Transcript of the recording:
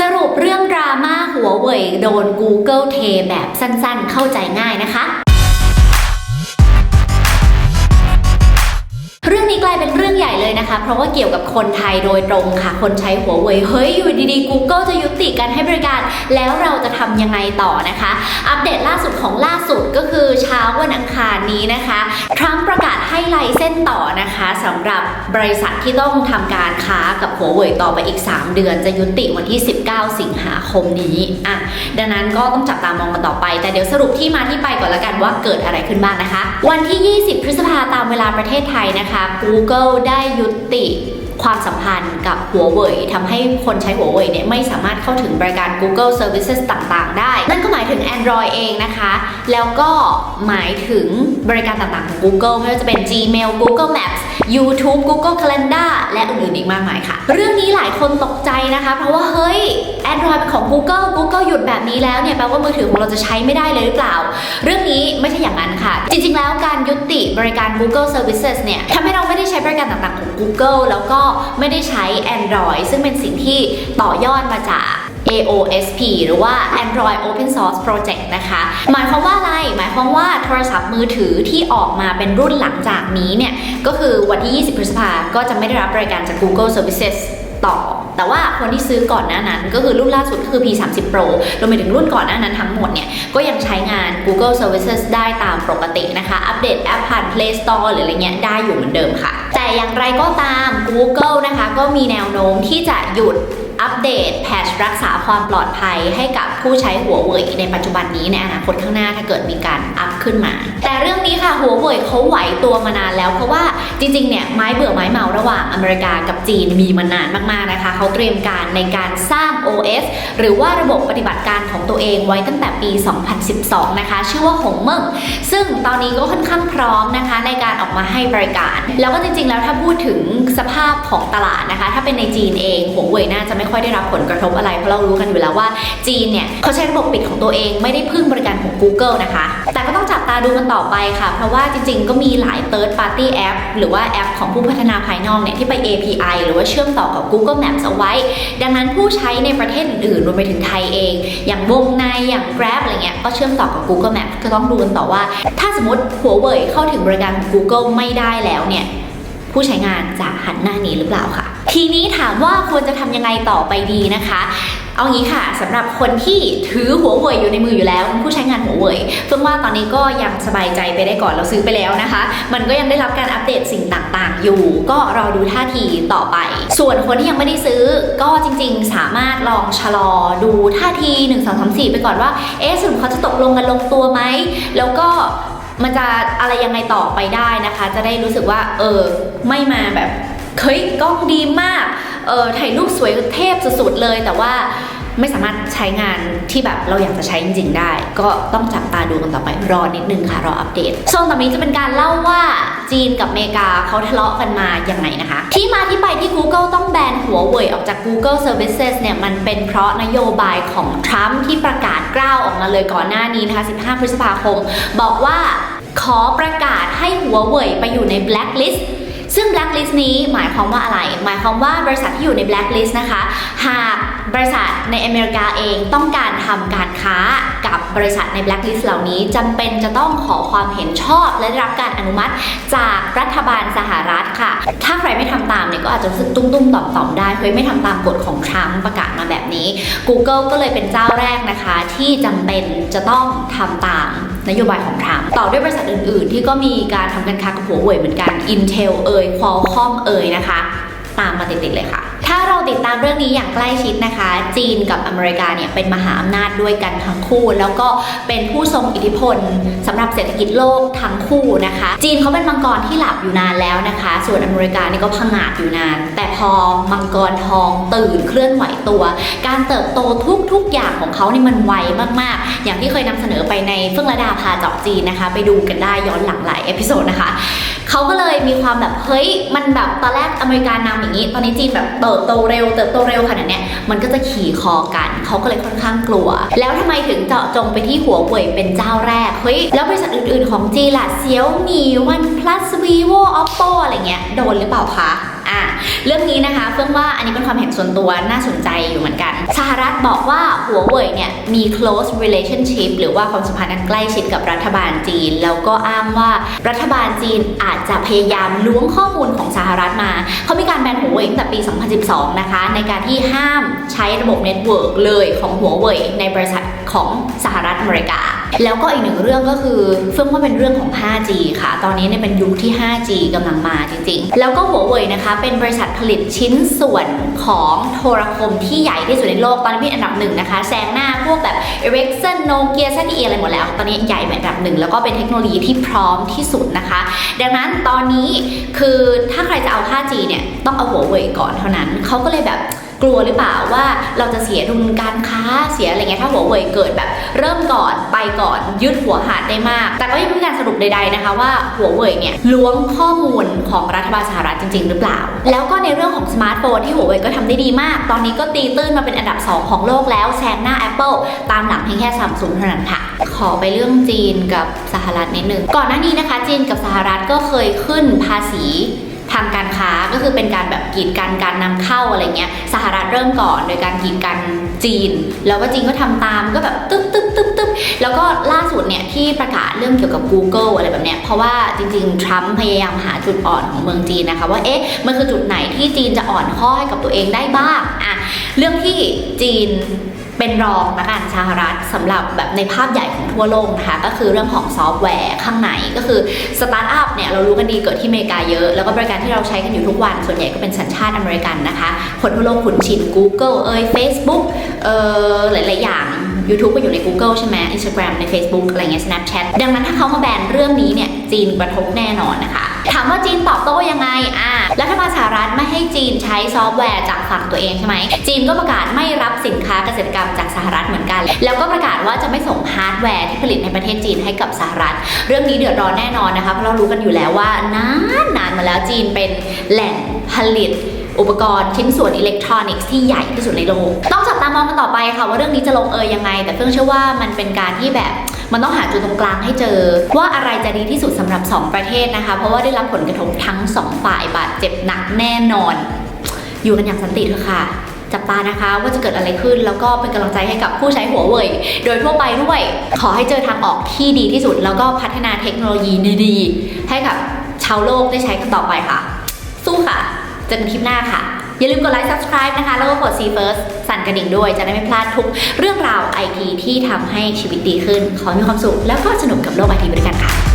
สรุปเรื่องดราม่าหัวเว่ยโดน Google เทแบบสั้นๆเข้าใจง่ายนะคะเรื่องนี้กลายเป็นเรื่องใหญ่เลยนะคะเพราะว่าเกี่ยวกับคนไทยโดยตรงค่ะคนใช้หัวเว่ยเฮ้ยอยู่ดีๆ Google จะยุติการให้บริการแล้วเราจะทำยังไงต่อนะคะอัปเดตล่าสุดของล่าสุดก็คือเช้าวันอังคารนี้นะคะทรัมป์ประกาศให้ไลเซนส์ต่อนะคะสำหรับบริษัทที่ต้องทำการค้ากับหัวเว่ยต่อไปอีก3 เดือนจะยุติวันที่19 สิงหาคมนี้ดังนั้นก็ต้องจับตามองกันต่อไปแต่เดี๋ยวสรุปที่มาที่ไปก่อนละกันว่าเกิดอะไรขึ้นบ้างนะคะวันที่20 พฤษภาคมตามเวลาประเทศไทยนะคะGoogle ได้ยุติความสัมพันธ์กับหัวเว่ยทำให้คนใช้หัวเว่ยเนี่ยไม่สามารถเข้าถึงบริการ Google Services ต่างๆได้นั่นก็หมายถึง Android เองนะคะแล้วก็หมายถึงบริการต่างๆของ Google ไม่ว่าจะเป็น Gmail Google Maps YouTube Google Calendar และอื่นๆอีกมากมายค่ะเรื่องนี้หลายคนตกใจนะคะเพราะว่าเฮ้ย Android เป็นของ Google หยุดแบบนี้แล้วเนี่ยแปลว่ามือถือของเราจะใช้ไม่ได้เลยหรือเปล่าเรื่องนี้ไม่ใช่อย่างนั้นค่ะจริงๆแล้วการยุติบริการ Google Services เนี่ยทำให้เราไม่ได้ใช้บริการต่างๆของ Google แล้วก็ไม่ได้ใช้ Android ซึ่งเป็นสิ่งที่ต่อยอดมาจาก AOSP หรือว่า Android Open Source Project นะคะหมายความว่าอะไรหมายความว่าโทรศัพท์มือถือที่ออกมาเป็นรุ่นหลังจากนี้เนี่ยก็คือวันที่20 พฤษภาคมก็จะไม่ได้รับบริการจาก Google Services ต่อแต่ว่าคนที่ซื้อก่อนหน้านั้นก็คือรุ่นล่าสุดคือ P30 Pro รวมไปถึงรุ่นก่อนหน้านั้นทั้งหมดเนี่ยก็ยังใช้งาน Google Services ได้ตามปกตินะคะอัปเดตแอปผ่าน Play Store หรืออะไรเงี้ยได้อยู่เหมือนเดิมค่ะแต่อย่างไรก็ตาม Google นะคะก็มีแนวโน้มที่จะหยุดอัปเดตแพทช์รักษาความปลอดภัยให้กับผู้ใช้หัวเว่ยในปัจจุบันนี้ในอนาคตข้างหน้าถ้าเกิดมีการอัพขึ้นมาแต่เรื่องนี้ค่ะหัวเว่ยเขาไหวตัวมานานแล้วเพราะว่าจริงๆเนี่ยไม้เบื่อไม้เมาระหว่างอเมริกากับจีนมีมานานมากๆนะคะเขาเตรียมการในการสร้าง OS หรือว่าระบบปฏิบัติการของตัวเองไว้ตั้งแต่ปี 2012 นะคะชื่อว่าหงเมิ่งซึ่งตอนนี้ก็ค่อนข้างพร้อมนะคะในการออกมาให้บริการแล้วก็จริงๆแล้วถ้าพูดถึงสภาพของตลาดนะคะถ้าเป็นในจีนเองหัวเว่ยน่าจะไม่ค่อยได้รับผลกระทบอะไรเพราะเรารู้กันอยู่แล้วว่าจีนเนี่ยเขาใช้ระบบปิดของตัวเองไม่ได้พึ่งบริการของ Google นะคะแต่ก็ต้องจับตาดูกันต่อไปค่ะเพราะว่าจริงๆก็มีหลาย Third Party App หรือว่าแอปของผู้พัฒนาภายนอกเนี่ยที่ไป API หรือว่าเชื่อมต่อกับ Google Maps เอาไว้ดังนั้นผู้ใช้ในประเทศอื่นๆรวมไปถึงไทยเองอย่างวงในอย่าง Grab อะไรเงี้ยก็เชื่อมต่อกับ Google Maps ก็ต้องดูกันต่อว่าถ้าสมมติหัวเว่ยเข้าถึงบริการของ Google ไม่ได้แล้วเนี่ยผู้ใช้งานจะหันหน้าหนีหรือเปล่าค่ะทีนี้ถามว่าควรจะทำยังไงต่อไปดีนะคะเอางี้ค่ะสำหรับคนที่ถือหัวเว่ยอยู่ในมืออยู่แล้วผู้ใช้งานหัวเว่ยเพิ่งว่าตอนนี้ก็ยังสบายใจไปได้ก่อนเราซื้อไปแล้วนะคะมันก็ยังได้รับการอัปเดตสิ่งต่างๆอยู่ก็รอดูท่าทีต่อไปส่วนคนที่ยังไม่ได้ซื้อก็จริงๆสามารถลองชะลอดูท่าที1 2 3 4ไปก่อนว่าสรุปเขาจะตกลงกันลงตัวไหมแล้วก็มันจะอะไรยังไงต่อไปได้นะคะจะได้รู้สึกว่าไม่มาแบบเฮ้ยกล้องดีมากถ่ายรูปสวยเทพสุดๆเลยแต่ว่าไม่สามารถใช้งานที่แบบเราอยากจะใช้จริงๆได้ก็ต้องจับตาดูกันต่อไปรอนิดนึงค่ะรออัปเดตส่วนต่อไปนี้จะเป็นการเล่าว่าจีนกับอเมริกาเขาทะเลาะกันมายังไงนะคะที่มาที่ไปที่ Google ต้องแบนหัวเว่ยออกจาก Google Services เนี่ยมันเป็นเพราะนโยบายของทรัมป์ที่ประกาศกล้าวออกมาเลยก่อนหน้านี้นะคะ15 พฤษภาคมบอกว่าขอประกาศให้หัวเว่ยไปอยู่ใน blacklistซึ่ง blacklist นี้หมายความว่าอะไรหมายความว่าบริษัทที่อยู่ใน blacklist นะคะหากบริษัทในอเมริกาเองต้องการทำการค้ากับบริษัทใน blacklist เหล่านี้จำเป็นจะต้องขอความเห็นชอบและได้รับการอนุมัติจากรัฐบาลสหรัฐค่ะถ้าใครไม่ทำตามเนี่ยก็อาจจะรู้สึกตุ้มๆต่อมๆได้เฮ้ยไม่ทำตามกฎของทรัมป์ประกาศมาแบบนี้ Google ก็เลยเป็นเจ้าแรกนะคะที่จำเป็นจะต้องทำตามนโยบายของทรัมป์ต่อด้วยบริษัทอื่นๆที่ก็มีการทำการค้ากับหัวเว่ยเหมือนกัน Intel Qualcomm นะคะตามมาติดๆเลยค่ะถ้าเราติดตามเรื่องนี้อย่างใกล้ชิดนะคะจีนกับอเมริกาเนี่ยเป็นมหาอำนาจด้วยกันทั้งคู่แล้วก็เป็นผู้ทรงอิทธิพลสำหรับเศรษฐกิจโลกทั้งคู่นะคะจีนเขาเป็นมังกรที่หลับอยู่นานแล้วนะคะส่วนอเมริกานี่ก็ผงาดอยู่นานแต่พอมังกรทองตื่นเคลื่อนไหวตัวการเติบโตทุกอย่างของเขานี่มันไวมากๆอย่างที่เคยนำเสนอไปในเฟื่องระดาพาเจาะจีนนะคะไปดูกันได้ย้อนหลังหลายเอพิโซดนะคะเขาก็เลยมีความแบบเฮ้ยมันแบบตอนแรกอเมริกานำอย่างนี้ตอนนี้จีนแบบเติบโตเร็วขนาดเนี้ยมันก็จะขี่คอกันเขาก็เลยค่อนข้างกลัวแล้วทำไมถึงเจาะจงไปที่หัวเว่ยเป็นเจ้าแรกเฮ้ยแล้วบริษัทอื่นๆของจีนล่ะ Xiaomi OnePlus Vivo Oppo อะไรเงี้ยโดนหรือเปล่าคะ เรื่องนี้นะคะเฟื่องว่าอันนี้เป็นความเห็นส่วนตัวน่าสนใจอยู่เหมือนกันสหรัฐบอกว่าหัวเว่ยเนี่ยมี close relationship หรือว่าความสัมพันธ์อันใกล้ชิดกับรัฐบาลจีนแล้วก็อ้างว่ารัฐบาลจีนอาจจะพยายามล้วงข้อมูลของสหรัฐมาเขามีการแบนหัวเว่ยตั้งแต่ปี 2012 นะคะในการที่ห้ามใช้ระบบเน็ตเวิร์กเลยของหัวเว่ยในบริษัทของสหรัฐอเมริกาแล้วก็อีกหนึ่งเรื่องก็คือเฟื่องว่าเป็นเรื่องของ 5G ค่ะตอนนี้เนี่ยเป็นยุคที่ 5G กำลังมาจริงๆแล้วก็หัวเว่ยนะคะเป็นบริษัทผลิตชิ้นส่วนของโทรคมที่ใหญ่ที่สุดในโลกตอนนี้เป็นอันดับหนึ่งนะคะแซงหน้าพวกแบบ Ericsson Nokia ZTE อะไรหมดแล้วตอนนี้ใหญ่เป็นอันดับหนึ่งแล้วก็เป็นเทคโนโลยีที่พร้อมที่สุดนะคะดังนั้นตอนนี้คือถ้าใครจะเอา 5G เนี่ยต้องเอาหัวเว่ยก่อนเท่านั้นเขาก็เลยแบบกลัวหรือเปล่าว่าเราจะเสียดุลการค้าเสียอะไรเงี้ยถ้าหัวเว่ยเกิดแบบเริ่มก่อนไปก่อนยึดหัวหาดได้มากแต่ก็ยังไม่มีการสรุปใดๆนะคะว่าหัวเว่ยเนี่ยล้วงข้อมูลของรัฐบาลสหรัฐจริงๆหรือเปล่าแล้วก็ในเรื่องของสมาร์ทโฟนที่หัวเว่ยก็ทำได้ดีมากตอนนี้ก็ตีตื้นมาเป็นอันดับ2ของโลกแล้วแซงหน้า Apple ตามหลังเพียงแค่ Samsung เท่านั้นค่ะขอไปเรื่องจีนกับสหรัฐนิดนึงก่อนหน้านี้นะคะจีนกับสหรัฐก็เคยขึ้นภาษีทางการค้าก็คือเป็นการแบบกีดกันการนำเข้าอะไรเงี้ยสหรัฐเริ่มก่อนโดยการกีดกันจีนแล้วก็จีนก็ทำตามก็แบบตึ๊บแล้วก็ล่าสุดเนี่ยที่ประกาศเรื่องเกี่ยวกับ Google อะไรแบบเนี้ยเพราะว่าจริงๆทรัมป์พยายามหาจุดอ่อนของเมืองจีนนะคะว่ามันคือจุดไหนที่จีนจะอ่อนข้อให้กับตัวเองได้บ้างเรื่องที่จีนเป็นรองละกันสหรัฐสำหรับแบบในภาพใหญ่ของทั่วโลกนะคะก็คือเรื่องของซอฟต์แวร์ข้างในก็คือสตาร์ทอัพเนี่ยเรารู้กันดีเกิดที่อเมริกาเยอะแล้วก็บริการที่เราใช้กันอยู่ทุกวันส่วนใหญ่ก็เป็นสัญชาติอเมริกันนะคะคนทั่วโลกคุ้นชิน Google Facebook หลายๆอย่าง YouTube ก็อยู่ใน Google ใช่ไหม Instagram ใน Facebook อะไรเงี้ย Snapchat ดังนั้นถ้าเขามาแบนเรื่องนี้เนี่ยจีนกระทบแน่นอนนะคะถามว่าจีนตอบโต้ยังไงรัฐบาลสหรัฐไม่ให้จีนใช้ซอฟต์แวร์จากฝั่งตัวเองใช่ไหมจีนก็ประกาศไม่รับสินค้าเกษตรกรรมจากสหรัฐเหมือนกันแล้วก็ประกาศว่าจะไม่ส่งฮาร์ดแวร์ที่ผลิตในประเทศจีนให้กับสหรัฐเรื่องนี้เดือดร้อนแน่นอนนะคะเพราะเรารู้กันอยู่แล้วว่านานมาแล้วจีนเป็นแหล่งผลิตอุปกรณ์ชิ้นส่วนอิเล็กทรอนิกส์ที่ใหญ่ที่สุดในโลกต้องจับตามองกันต่อไปค่ะว่าเรื่องนี้จะลงยังไงแต่เฟื่องเชื่อว่ามันเป็นการที่แบบมันต้องหาจุดตรงกลางให้เจอว่าอะไรจะดีที่สุดสำหรับ2ประเทศนะคะเพราะว่าได้รับผลกระทบทั้ง2ฝ่ายบาดเจ็บหนักแน่นอนอยู่กันอย่างสันติเถอะค่ะจับตานะคะว่าจะเกิดอะไรขึ้นแล้วก็เป็นกำลังใจให้กับผู้ใช้หัวเว่ยโดยทั่วไปด้วยขอให้เจอทางออกที่ดีที่สุดแล้วก็พัฒนาเทคโนโลยีดีๆให้กับชาวโลกได้ใช้กันต่อไปค่ะสู้ค่ะเจอกันคลิปหน้าค่ะอย่าลืมกดไลค์ subscribe นะคะแล้วก็กด See First สั่นกระดิ่งด้วยจะได้ไม่พลาดทุกเรื่องราว IT ที่ทำให้ชีวิตดีขึ้นขอให้มีความสุขแล้วก็สนุกกับโลก IT ไปด้วยกันค่ะ